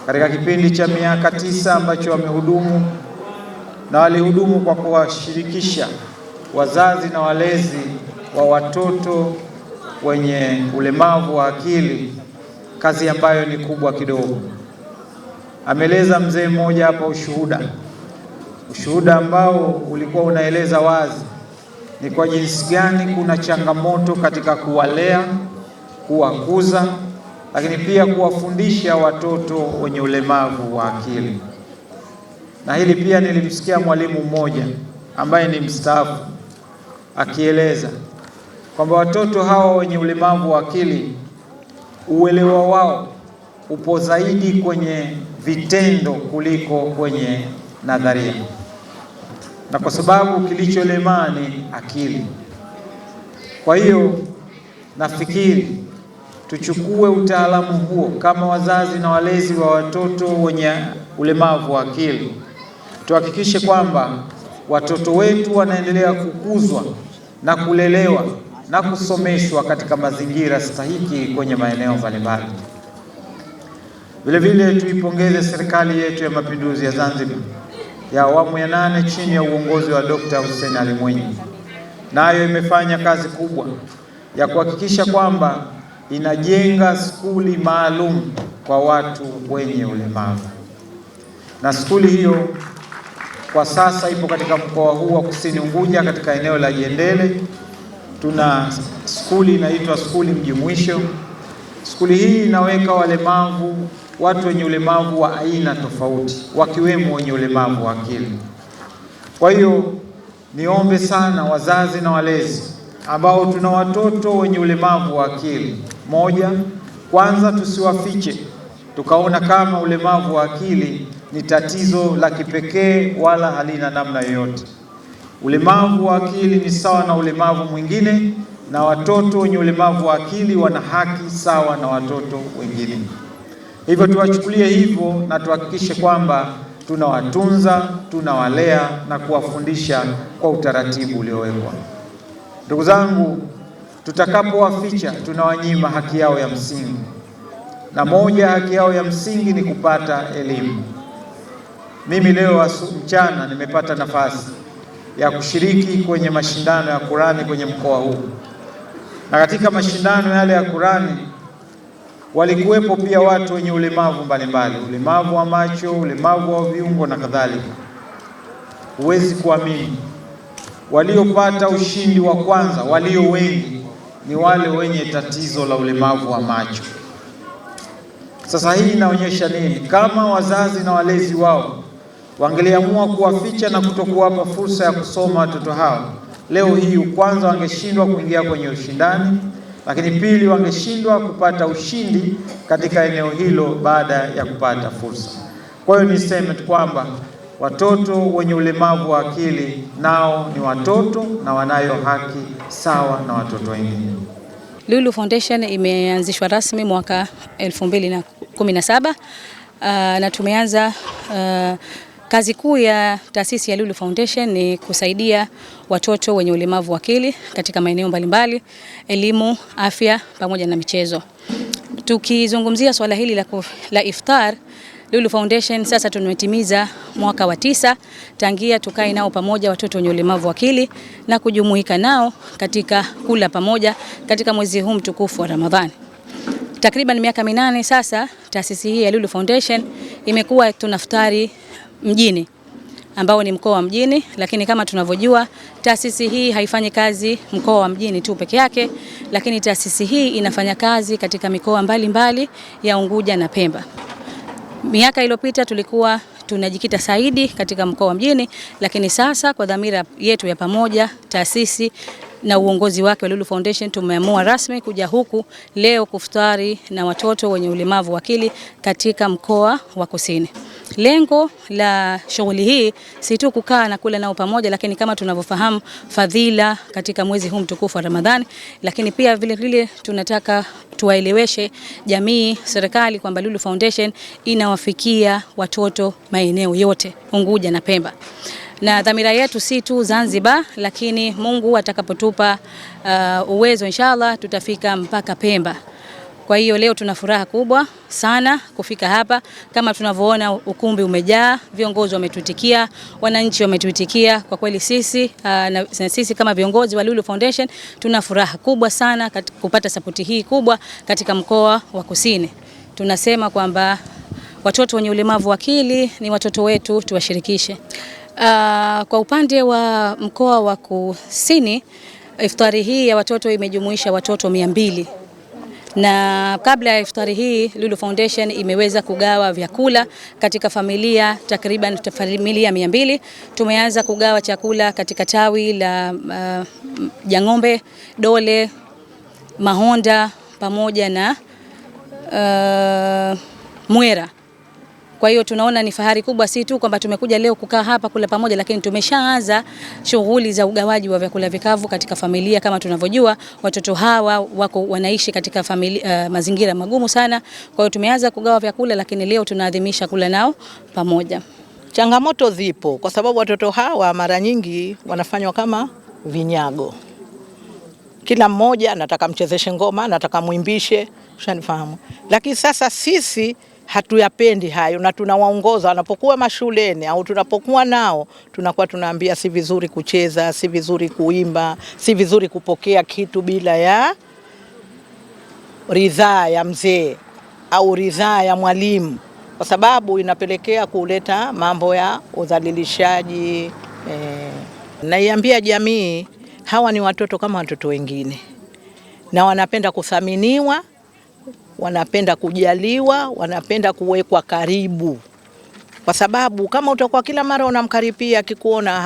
katika kipindi cha miaka 9 ambacho wamehudumu, na walihudumu kwa kuwashirikisha wazazi na walezi wa watoto wenye ulemavu wa akili, kazi ambayo ni kubwa kidogo. Ameeleza mzee mmoja hapa ushuhuda ambao ulikuwa unaeleza wazi ni kwa jinsi gani kuna changamoto katika kuwalea, kuwakuza, lakini pia kuwafundisha watoto wenye ulemavu wa akili. Na hili pia nilimsikia mwalimu mmoja ambaye ni mstaafu akieleza kwamba watoto hawa wenye ulemavu wa akili, uelewa wao upo zaidi kwenye vitendo kuliko kwenye nadharia, na kwa sababu kilicholemaa ni akili. Kwa hiyo nafikiri tuchukue utaalamu huo kama wazazi na walezi wa watoto wenye ulemavu wa akili, tuhakikishe kwamba watoto wetu wanaendelea kukuzwa na kulelewa na kusomeshwa katika mazingira stahiki kwenye maeneo mbalimbali. Vile vile tuipongeze serikali yetu ya Mapinduzi ya Zanzibar ya awamu ya 8 chini ya uongozi wa Dr. Hussein Ali Mwinyi, nayo imefanya kazi kubwa ya kuhakikisha kwamba inajenga skuli maalum kwa watu wenye ulemavu, na skuli hiyo kwa sasa ipo katika mkoa huu wa Kusini Unguja katika eneo la Jendele. Tuna skuli inaitwa skuli mjumuisho. Skuli hii inaweka walemavu, watu wenye ulemavu wa aina tofauti, wakiwemo wenye ulemavu wa akili. Kwa hiyo niombe sana wazazi na walezi ambao tuna watoto wenye ulemavu wa akili, moja, kwanza tusiwafiche tukaona kama ulemavu wa akili ni tatizo la kipekee wala halina namna yoyote. Ulemavu wa akili ni sawa na ulemavu mwingine, na watoto wenye ulemavu wa akili wana haki sawa na watoto wengine. Hivyo tuwachukulie hivyo na tuhakikishe kwamba tunawatunza, tunawalea na kuwafundisha kwa utaratibu uliowekwa. Ndugu zangu, tutakapowaficha tunawanyima haki yao ya msingi, na moja haki yao ya msingi ni kupata elimu. Mimi leo mchana nimepata nafasi ya kushiriki kwenye mashindano ya Qur'ani kwenye mkoa huu, na katika mashindano yale ya Qur'ani walikuwepo pia watu wenye ulemavu mbalimbali, ulemavu wa macho, ulemavu wa viungo na kadhalika. Huwezi kuamini, waliopata ushindi wa kwanza walio wengi ni wale wenye tatizo la ulemavu wa macho. Sasa hii inaonyesha nini? Kama wazazi na walezi wao wangeliamua kuwaficha na kutokuwapa fursa ya kusoma watoto hao, leo hii kwanza wangeshindwa kuingia kwenye ushindani, lakini pili wangeshindwa kupata ushindi katika eneo hilo baada ya kupata fursa. Kwa hiyo niseme tu kwamba watoto wenye ulemavu wa akili nao ni watoto na wanayo haki sawa na watoto wengine. Lulu Foundation imeanzishwa rasmi mwaka 2017 na tumeanza kazi kuu ya taasisi ya Lulu Foundation ni kusaidia watoto wenye ulemavu wa akili katika maeneo mbalimbali, elimu, afya pamoja na michezo. Tukizungumzia swala hili la iftar, Lulu Foundation sasa tumetimiza mwaka wa 9 tangia tukae nao pamoja watoto wenye ulemavu wa akili na kujumuika nao katika kula pamoja katika mwezi huu mtukufu wa Ramadhani. Takriban miaka 8 sasa taasisi hii ya Lulu Foundation imekuwa tunaftari mjini ambao ni mkoa wa Mjini, lakini kama tunavyojua taasisi hii haifanyi kazi mkoa wa Mjini tu peke yake, lakini taasisi hii inafanya kazi katika mikoa mbalimbali ya Unguja na Pemba. Miaka iliyopita tulikuwa tunajikita zaidi katika mkoa wa Mjini, lakini sasa kwa dhamira yetu ya pamoja, taasisi na uongozi wake wa Lulu Foundation tumeamua rasmi kuja huku leo kuftari na watoto wenye ulemavu wa akili katika mkoa wa Kusini. Lengo la shughuli hii si tu kukaa na kula nao pamoja, lakini kama tunavyofahamu fadhila katika mwezi huu mtukufu wa Ramadhani, lakini pia vile vile tunataka tuwaeleweshe jamii, serikali kwamba Lulu Foundation inawafikia watoto maeneo yote Unguja na Pemba. Na dhamira yetu si tu Zanzibar, lakini Mungu atakapotupa uwezo inshallah tutafika mpaka Pemba. Kwa hiyo leo tuna furaha kubwa sana kufika hapa. Kama tunavyoona ukumbi umejaa, viongozi wametuitikia, wananchi wametuitikia. Kwa kweli sisi na sisi kama viongozi wa Lulu Foundation tuna furaha kubwa sana kupata sapoti hii kubwa katika mkoa wa Kusini. Tunasema kwamba watoto wenye ulemavu wa akili ni watoto wetu, tuwashirikishe. Kwa upande wa mkoa wa Kusini, iftari hii ya watoto imejumuisha watoto 200. Na kabla ya iftari hii Lulu Foundation imeweza kugawa vyakula katika familia takriban familia 200. Tumeanza kugawa chakula katika tawi la Jang'ombe, Dole, Mahonda pamoja na Mwera. Kwa hiyo tunaona ni fahari kubwa, si tu kwamba tumekuja leo kukaa hapa kula pamoja, lakini tumeshaanza shughuli za ugawaji wa vyakula vikavu katika familia. Kama tunavyojua watoto hawa wanaishi katika mazingira magumu sana. Kwa hiyo tumeanza kugawa vyakula, lakini leo tunaadhimisha kula nao pamoja. Changamoto zipo kwa sababu watoto hawa mara nyingi wanafanywa kama vinyago. Kila mmoja anataka mchezeshe ngoma, anataka muimbishe, ushanifahamu. Lakini sasa sisi hatuyapendi hayo na tunawaongoza wanapokuwa mashuleni au tunapokuwa nao, tunakuwa tunaambia si vizuri kucheza, si vizuri kuimba, si vizuri kupokea kitu bila ya ridhaa ya mzee au ridhaa ya mwalimu, kwa sababu inapelekea kuleta mambo ya udhalilishaji. Naiambia jamii hawa ni watoto kama watoto wengine na wanapenda kuthaminiwa, wanapenda kujaliwa, wanapenda kuwekwa karibu. Kwa sababu kama utakuwa kila mara unamkaribia, akikuona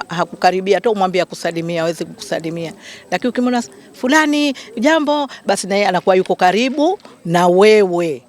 hakukaribia, hata umwambie kusalimia hawezi kukusalimia. Lakini ukimwona fulani jambo, basi naye anakuwa yuko karibu na wewe.